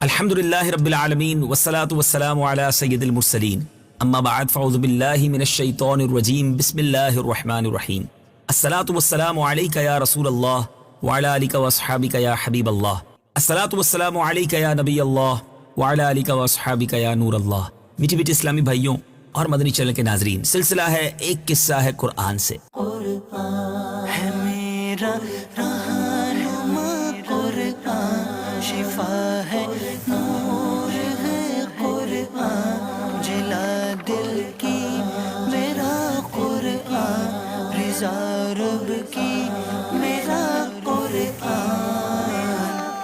الحمد لله رب العالمين والصلاة والسلام على سيد المرسلين اما بعد فاعوذ بالله من الشيطان الرجيم بسم الله الرحمن الرحيم الصلاة والسلام عليك يا رسول الله وعلى آلك واصحابك يا حبيب الله الصلاة والسلام عليك يا نبي الله وعلى آلك واصحابك يا نور الله۔ میٹھی میٹھی اسلامی بھائیوں اور مدنی چینل کے ناظرین، سلسلہ ہے ایک قصہ ہے قرآن سے۔ قرآن ہے میرا رہنما، قرآن شفا ہے، نور ہے قرآن، جلا دل کی میرا قرآن، رضا رب کی میرا قرآن،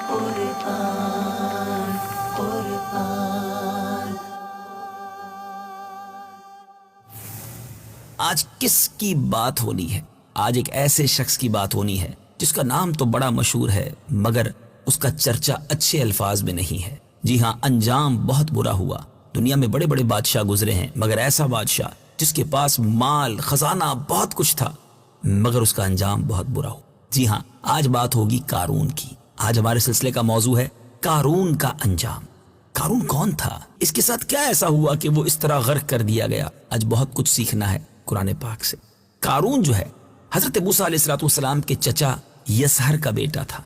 قرآن قرآن۔ آج کس کی بات ہونی ہے؟ آج ایک ایسے شخص کی بات ہونی ہے جس کا نام تو بڑا مشہور ہے مگر اس کا چرچا اچھے الفاظ میں نہیں ہے۔ جی ہاں، انجام بہت برا ہوا۔ دنیا میں بڑے بڑے بادشاہ گزرے ہیں مگر ایسا بادشاہ جس کے پاس مال خزانہ بہت کچھ تھا مگر اس کا انجام بہت برا ہوا۔ جی ہاں، آج بات ہوگی قارون کی۔ آج ہمارے سلسلے کا موضوع ہے قارون کا انجام۔ قارون کون تھا؟ اس کے ساتھ کیا ایسا ہوا کہ وہ اس طرح غرق کر دیا گیا؟ آج بہت کچھ سیکھنا ہے قرآن پاک سے۔ قارون جو ہے حضرت موسیٰ علیہ السلام کے چچا یسہر کا بیٹا تھا،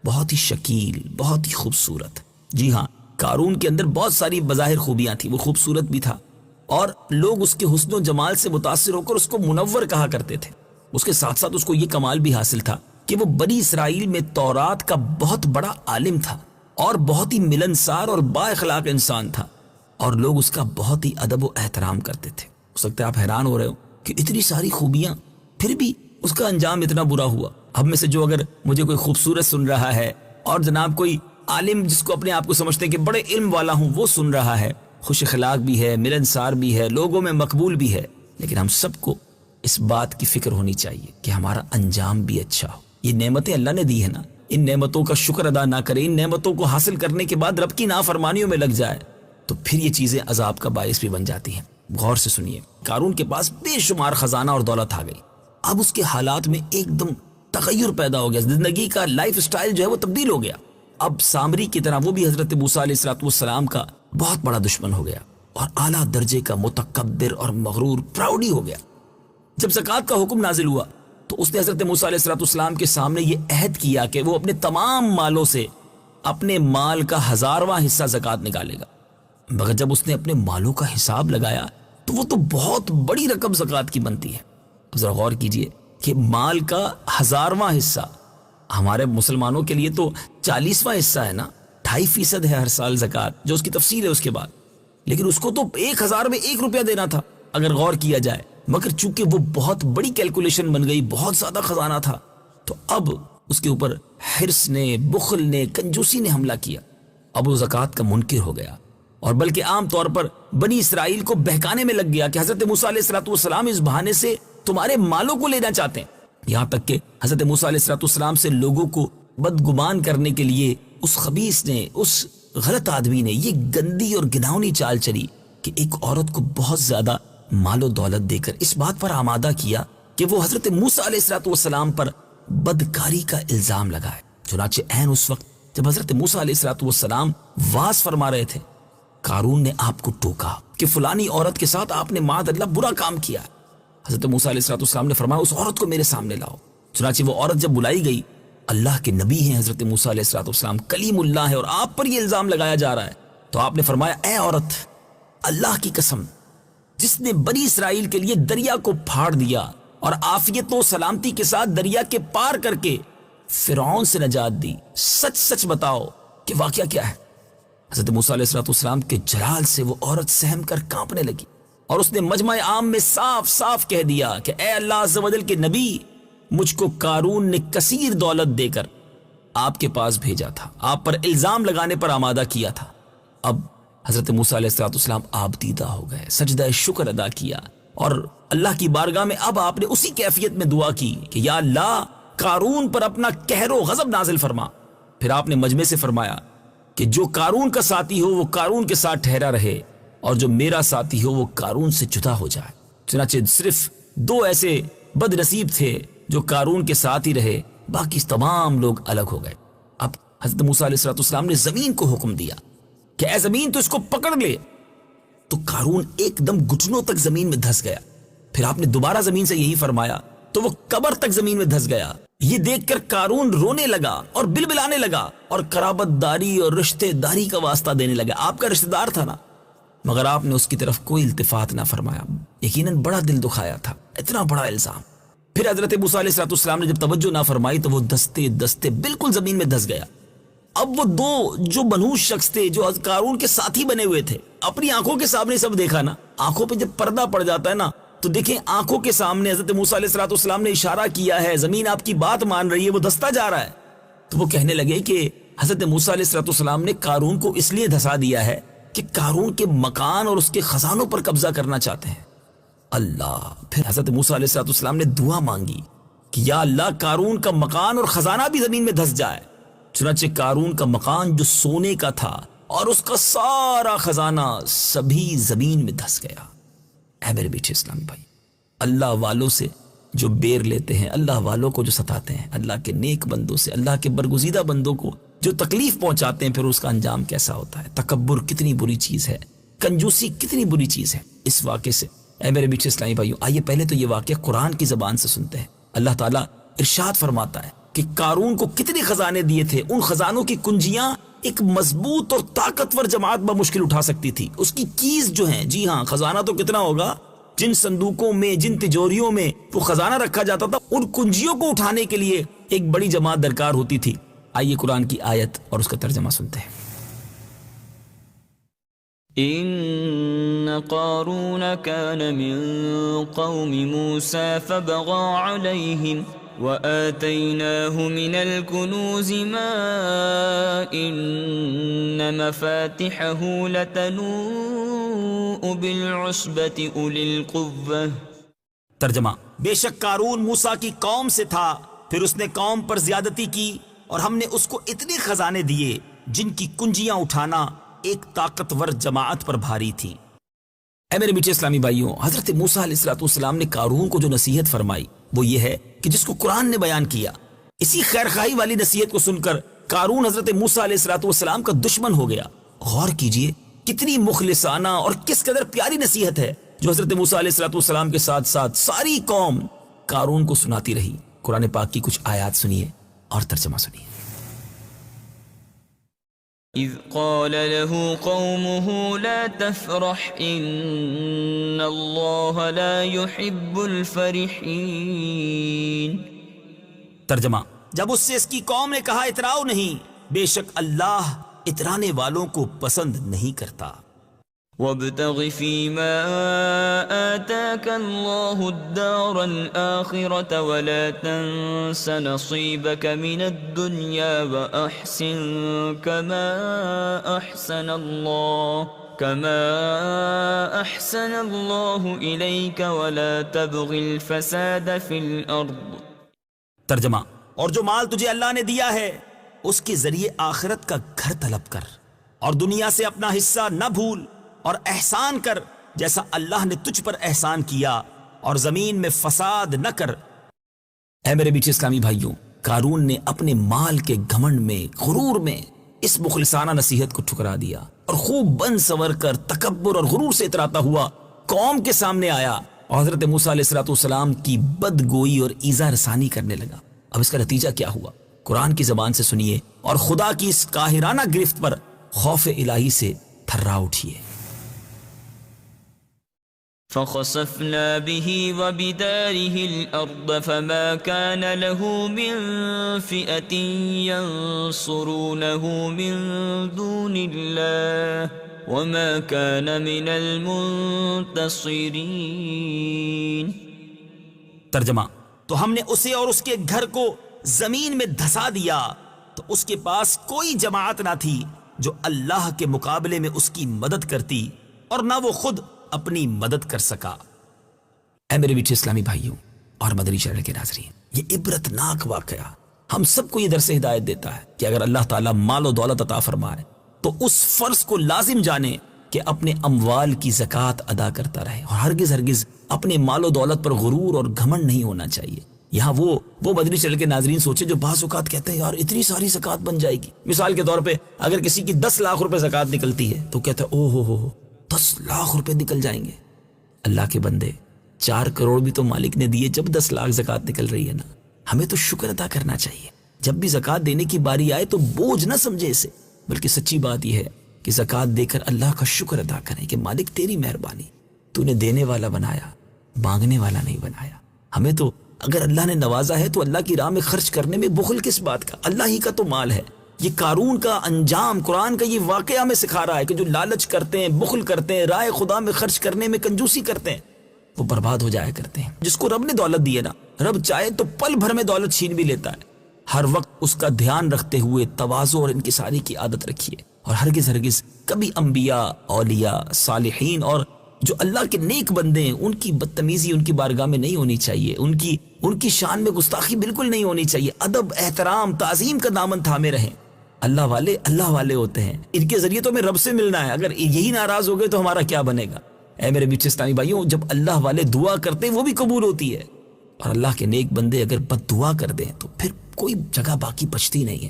بہت ہی شکیل، بہت ہی خوبصورت۔ جی ہاں، قارون کے اندر بہت ساری بظاہر خوبیاں تھیں، وہ خوبصورت بھی تھا اور لوگ اس کے حسن و جمال سے متاثر ہو کر اس کو منور کہا کرتے تھے۔ اس کے ساتھ ساتھ اس کو یہ کمال بھی حاصل تھا کہ وہ بنی اسرائیل میں تورات کا بہت بڑا عالم تھا اور بہت ہی ملنسار اور با اخلاق انسان تھا اور لوگ اس کا بہت ہی ادب و احترام کرتے تھے۔ ہو سکتا ہے آپ حیران ہو رہے ہو کہ اتنی ساری خوبیاں پھر بھی اس کا انجام اتنا برا ہوا۔ ہم میں سے جو اگر مجھے کوئی خوبصورت سن رہا ہے اور جناب کوئی عالم جس کو اپنے آپ کو سمجھتے ہیں کہ بڑے علم والا ہوں وہ سن رہا ہے، خوش اخلاق بھی ہے، ملنسار بھی ہے، لوگوں میں مقبول بھی ہے، لیکن ہم سب کو اس بات کی فکر ہونی چاہیے کہ ہمارا انجام بھی اچھا ہو۔ یہ نعمتیں اللہ نے دی ہے نا، ان نعمتوں کا شکر ادا نہ کرے، ان نعمتوں کو حاصل کرنے کے بعد رب کی نافرمانیوں میں لگ جائے تو پھر یہ چیزیں عذاب کا باعث بھی بن جاتی ہیں۔ غور سے سنیے، قارون کے پاس بے شمار خزانہ اور دولت آ گئی۔ اب اس کے حالات میں ایک دم تغیر پیدا ہو گیا، زندگی کا لائف سٹائل جو ہے وہ تبدیل ہو گیا۔ اب سامری کی طرح وہ بھی حضرت موسیٰ علیہ السلام کا بہت بڑا دشمن ہو گیا اور اعلیٰ درجے کا متکبر اور مغرور پراؤڈی ہو گیا۔ جب زکوٰۃ کا حکم نازل ہوا تو اس نے حضرت موسیٰ علیہ السلام کے سامنے یہ عہد کیا کہ وہ اپنے تمام مالوں سے اپنے مال کا 1000واں حصہ زکوٰۃ نکالے گا۔ مگر جب اس نے اپنے مالوں کا حساب لگایا تو وہ تو بہت بڑی رقم زکوٰۃ کی بنتی ہے۔ ذرا غور کیجئے کہ مال کا 1000واں حصہ ہمارے مسلمانوں کے لیے تو 40واں حصہ ہے نا، 2.5% ہے ہر سال زکوٰۃ، جو اس کی تفصیل ہے اس کے بعد، لیکن اس کو تو 1000 میں 1 روپیہ دینا تھا اگر غور کیا جائے۔ مگر چونکہ وہ بہت بڑی کیلکولیشن بن گئی، بہت زیادہ خزانہ تھا، تو اب اس کے اوپر حرص نے، بخل نے، کنجوسی نے حملہ کیا۔ اب وہ زکوٰۃ کا منکر ہو گیا اور بلکہ عام طور پر بنی اسرائیل کو بہکانے میں لگ گیا کہ حضرت موسیٰ علیہ السلام اس بہانے سے تمہارے مالوں کو لینا چاہتے ہیں۔ یہاں تک کہ حضرت موسیٰ علیہ السلام سے لوگوں کو بدگمان کرنے کے لیے اس خبیث نے، اس غلط آدمی نے یہ گندی اور گناؤنی چال چلی کہ ایک عورت کو بہت زیادہ مال و دولت دے کر اس بات پر آمادہ کیا کہ وہ حضرت موسیٰ علیہ السلام پر بدکاری کا الزام لگائے۔ چنانچہ عین اس وقت جب حضرت موسیٰ علیہ السلام واز فرما رہے تھے، قارون نے آپ کو ٹوکا کہ فلانی عورت کے ساتھ آپ نے معاذ اللہ برا کام کیا۔ حضرت موسیٰ علیہ السلام نے فرمایا اس عورت کو میرے سامنے لاؤ۔ چنانچہ وہ عورت جب بلائی گئی، اللہ کے نبی ہیں حضرت موسیٰ علیہ السلام، کلیم اللہ ہے اور آپ پر یہ الزام لگایا جا رہا ہے، تو آپ نے فرمایا اے عورت، اللہ کی قسم جس نے بنی اسرائیل کے لیے دریا کو پھاڑ دیا اور عافیت و سلامتی کے ساتھ دریا کے پار کر کے فرعون سے نجات دی، سچ سچ بتاؤ کہ واقعہ کیا ہے؟ حضرت موسیٰ علیہ السلام کے جلال سے وہ عورت سہم کر کانپنے لگی اور اس نے مجمع عام میں صاف صاف کہہ دیا کہ اے اللہ عز و جل کے نبی، مجھ کو قارون نے کثیر دولت دے کر آپ کے پاس بھیجا تھا، آپ پر الزام لگانے پر آمادہ کیا تھا۔ اب حضرت موسیٰ علیہ السلام آپ دیدہ ہو گئے، سجدہ شکر ادا کیا اور اللہ کی بارگاہ میں اب آپ نے اسی کیفیت میں دعا کی کہ یا اللہ، قارون پر اپنا قہر و غضب نازل فرما۔ پھر آپ نے مجمع سے فرمایا کہ جو قارون کا ساتھی ہو وہ قارون کے ساتھ ٹھہرا رہے اور جو میرا ساتھی ہو وہ قارون سے جدا ہو جائے۔ چنانچہ صرف 2 ایسے بد نصیب تھے جو قارون کے ساتھ ہی رہے، باقی تمام لوگ الگ ہو گئے۔ اب حضرت موسیٰ علیہ السلام نے زمین کو حکم دیا کہ اے زمین تو اس کو پکڑ لے. تو قارون ایک دم گھٹنوں تک زمین میں دھس گیا. پھر آپ نے دوبارہ زمین سے یہی فرمایا تو وہ قبر تک زمین میں دھس گیا. یہ دیکھ کر قارون رونے لگا اور بلبلانے لگا اور قرابت داری اور رشتے داری کا واسطہ دینے لگا. آپ کا رشتہ دار تھا نا، مگر آپ نے اس کی طرف کوئی التفات نہ فرمایا. یقیناً بڑا دل دکھایا تھا، اتنا بڑا الزام. پھر حضرت موسیٰ علیہ السلام نے جب توجہ نہ فرمائی تو وہ دستے دستے بالکل زمین میں دھس گیا. اب وہ دو جو منحوس شخص تھے، جو قارون کے ساتھی بنے ہوئے تھے، اپنی آنکھوں کے سامنے سب دیکھا نا. آنکھوں پہ جب پردہ پڑ جاتا ہے نا تو دیکھیں آنکھوں کے سامنے حضرت موسیٰ علیہ السلام نے اشارہ کیا ہے، زمین آپ کی بات مان رہی ہے، وہ دھستا جا رہا ہے. تو وہ کہنے لگے کہ حضرت موسیٰ علیہ السلام نے قارون کو اس لیے دھسا دیا ہے کہ قارون کے مکان اور اس کے خزانوں پر قبضہ کرنا چاہتے ہیں. اللہ. پھر حضرت موسیٰ علیہ السلام نے دعا مانگی کہ یا اللہ قارون کا مکان اور خزانہ بھی زمین میں دھس جائے. چنانچہ قارون کا مکان جو سونے کا تھا اور اس کا سارا خزانہ سبھی زمین میں دھس گیا. اے میرے بیٹھے اسلامی بھائی، اللہ والوں سے جو بیر لیتے ہیں، اللہ والوں کو جو ستاتے ہیں، اللہ کے نیک بندوں سے، اللہ کے برگزیدہ بندوں کو جو تکلیف پہنچاتے ہیں، پھر اس کا انجام کیسا ہوتا ہے. تکبر کتنی بری چیز ہے، کنجوسی کتنی بری چیز ہے. اس واقعے سے اے میرے بیٹھے اسلامی بھائیو، آئیے پہلے تو یہ واقعہ قرآن کی زبان سے سنتے ہیں. اللہ تعالیٰ ارشاد فرماتا ہے کہ قارون کو کتنے خزانے دیے تھے. ان خزانوں کی کنجیاں ایک مضبوط اور طاقتور جماعت بمشکل اٹھا سکتی تھی. اس کی کیز جو ہیں، جی ہاں خزانہ تو کتنا ہوگا، جن صندوقوں میں، جن تجوریوں میں وہ خزانہ رکھا جاتا تھا، ان کنجیوں کو اٹھانے کے لیے ایک بڑی جماعت درکار ہوتی تھی. آئیے قرآن کی آیت اور اس کا ترجمہ سنتے ہیں. إن قارون كان من قوم موسى فبغى عليهم وآتيناه من الكنوز ما إن مفاتحه لتنوء بالعصبة أولي القوة. ترجمہ: بے شک قارون موسیٰ کی قوم سے تھا، پھر اس نے قوم پر زیادتی کی اور ہم نے اس کو اتنے خزانے دیے جن کی کنجیاں اٹھانا ایک طاقتور جماعت پر بھاری تھی. اے میرے میٹھے اسلامی بھائیوں، حضرت موسیٰ علیہ السلام نے قارون کو جو نصیحت فرمائی وہ یہ ہے کہ جس کو قرآن نے بیان کیا. اسی خیرخواہی والی نصیحت کو سن کر قارون حضرت موسیٰ علیہ السلام کا دشمن ہو گیا. غور کیجئے کتنی مخلصانہ اور کس قدر پیاری نصیحت ہے جو حضرت موسیٰ علیہ السلام کے ساتھ ساتھ ساری قوم قارون کو سناتی رہی. قرآن پاک کی کچھ آیات سنیے اور ترجمہ سنیے. إذ قال له قومه لا تفرح إن الله لا يحب الفرحين. ترجمہ: جب اس سے اس کی قوم نے کہا اتراؤ نہیں، بے شک اللہ اترانے والوں کو پسند نہیں کرتا. وابتغ فيما آتاك الله الدار الآخرة ولا تنس نصيبك من الدنيا وأحسن كما أحسن الله إليك ولا تبغ الفساد في الأرض. ترجمہ: اور جو مال تجھے اللہ نے دیا ہے اس کے ذریعے آخرت کا گھر طلب کر اور دنیا سے اپنا حصہ نہ بھول اور احسان کر جیسا اللہ نے تجھ پر احسان کیا، اور زمین میں فساد نہ کر. اے میرے بیچ اسلامی بھائیوں، قارون نے اپنے مال کے گھمنڈ میں، غرور میں اس مخلصانہ نصیحت کو ٹھکرا دیا اور خوب بن سور کر تکبر اور غرور سے اتراتا ہوا قوم کے سامنے آیا اور حضرت موسیٰ علیہ السلام کی بدگوئی اور ایذا رسانی کرنے لگا. اب اس کا نتیجہ کیا ہوا؟ قرآن کی زبان سے سنیے اور خدا کی اس قاہرانہ گرفت پر خوف الہی سے تھرا اٹھیے. فخسفنا به وبداره الأرض فما كان له من فئة ينصرونه من دون الله وما كان من المنتصرين. ترجمہ: تو ہم نے اسے اور اس کے گھر کو زمین میں دھسا دیا تو اس کے پاس کوئی جماعت نہ تھی جو اللہ کے مقابلے میں اس کی مدد کرتی اور نہ وہ خود اپنی مدد کر سکا. اے میرے میٹھے اسلامی بھائیوں اور مدنی چینل کے ناظرین، یہ عبرتناک واقعہ ہم سب کو یہ درس ہدایت دیتا ہے کہ اگر اللہ تعالیٰ مال و دولت عطا فرمائے تو اس فرض کو لازم جانے کہ اپنے اموال کی زکوٰۃ ادا کرتا رہے اور ہرگز اپنے مال و دولت پر غرور اور گھمنڈ نہیں ہونا چاہیے. یہاں وہ مدنی چینل کے ناظرین سوچے جو بعض اوقات کہتے ہیں یار اتنی ساری زکوٰۃ بن جائے گی. مثال کے طور پہ اگر کسی کی 10 لاکھ روپے زکوٰۃ نکلتی ہے تو کہتا ہے او ہو 10 لاکھ روپے نکل جائیں گے. اللہ کے بندے 4 کروڑ بھی تو مالک نے دیے جب 10 لاکھ زکوٰۃ نکل رہی ہے نا. ہمیں تو شکر ادا کرنا چاہیے. جب بھی زکوٰۃ دینے کی باری آئے تو بوجھ نہ سمجھے اسے، بلکہ سچی بات یہ ہے کہ زکوٰۃ دے کر اللہ کا شکر ادا کریں کہ مالک تیری مہربانی، تو نے دینے والا بنایا، مانگنے والا نہیں بنایا. ہمیں تو اگر اللہ نے نوازا ہے تو اللہ کی راہ میں خرچ کرنے میں بخل کس بات کا؟ اللہ ہی کا تو مال ہے. یہ قارون کا انجام قرآن کا یہ واقعہ ہمیں سکھا رہا ہے کہ جو لالچ کرتے ہیں، بخل کرتے ہیں، راہ خدا میں خرچ کرنے میں کنجوسی کرتے ہیں، وہ برباد ہو جایا کرتے ہیں. جس کو رب نے دولت دی ہے نا، رب چاہے تو پل بھر میں دولت چھین بھی لیتا ہے. ہر وقت اس کا دھیان رکھتے ہوئے تواضع اور انکساری کی عادت رکھیے، اور ہرگز کبھی انبیاء، اولیاء، صالحین اور جو اللہ کے نیک بندے ہیں ان کی بدتمیزی ان کی بارگاہ میں نہیں ہونی چاہیے. ان کی شان میں گستاخی بالکل نہیں ہونی چاہیے. ادب، احترام، تعظیم کا دامن تھامے رہیں. اللہ والے ہوتے ہیں، ان کے ذریعے تو ہمیں رب سے ملنا ہے. اگر یہی ناراض ہو گئے تو ہمارا کیا بنے گا؟ اے میرے میٹھے اسلامی بھائیوں، جب اللہ والے دعا کرتے ہیں وہ بھی قبول ہوتی ہے، اور اللہ کے نیک بندے اگر بد دعا کر دیں تو پھر کوئی جگہ باقی بچتی نہیں ہے.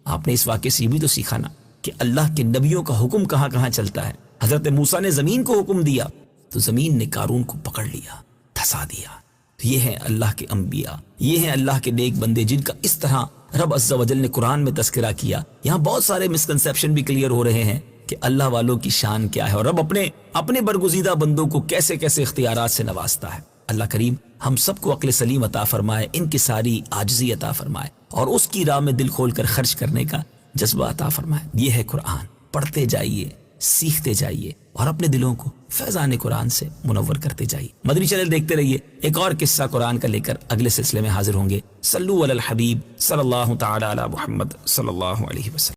آپ نے اس واقعے سے یہ بھی تو سیکھا نا کہ اللہ کے نبیوں کا حکم کہاں کہاں چلتا ہے. حضرت موسیٰ نے زمین کو حکم دیا تو زمین نے قارون کو پکڑ لیا، دھسا دیا. تو یہ ہیں اللہ کے انبیاء، یہ ہیں اللہ کے نیک بندے جن کا اس طرح رب عز و جل نے قرآن میں تذکرہ کیا. یہاں بہت سارے مسکنسیپشن بھی کلیئر ہو رہے ہیں کہ اللہ والوں کی شان کیا ہے اور رب اپنے برگزیدہ بندوں کو کیسے کیسے اختیارات سے نوازتا ہے. اللہ کریم ہم سب کو عقل سلیم عطا فرمائے، انکساری، عاجزی عطا فرمائے، اور اس کی راہ میں دل کھول کر خرچ کرنے کا جذبہ عطا فرمائے. یہ ہے قرآن. پڑھتے جائیے، سیکھتے جائیے، اور اپنے دلوں کو فیضان قرآن سے منور کرتے جائیے. مدنی چینل دیکھتے رہیے. ایک اور قصہ قرآن کا لے کر اگلے سلسلے میں حاضر ہوں گے. صلو علی الحبیب صلی اللہ تعالی علی محمد صلی اللہ علیہ وسلم.